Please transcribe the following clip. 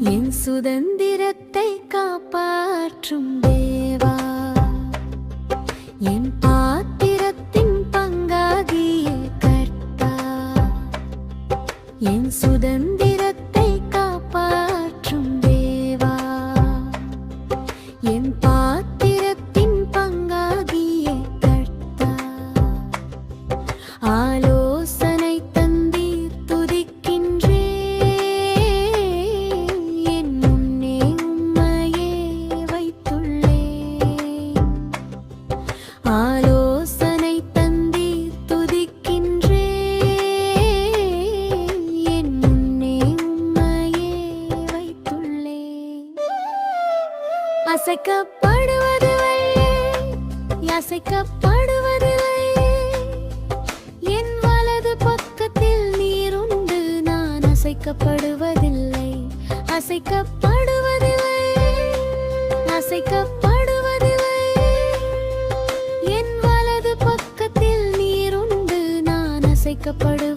என் சுதந்திரத்தை காப்பாற்றும் தேவா, என் பாத்திரத்தின் பங்காகிய கர்த்தா, என் சுதந்திரத்தை காப்பாற்றும் தேவா, என் பாத்திரத்தின் பங்காகிய கர்த்தா. ஆலோசனை தந்தீர் துதிக்கின்றே, என் முன்னே உம்மையே வைத்துள்ளேன். ஆலோசனை தந்தீர் துதிக்கின்றே, என் முன்னே உம்மையே வைத்துள்ளேன். அசைக்கப்படுவதில்லை, அசைக்கப்படுவதில்லை, என் வலது பக்கத்தில் நீருண்டு, நான் அசைக்கப்படுவதில்லை, அசைக்கப்படுவதில்லை, அசைக்கப்படுவதில்லை, என் வலது பக்கத்தில் நீருண்டு, நான் அசைக்கப்படுவதில்லை.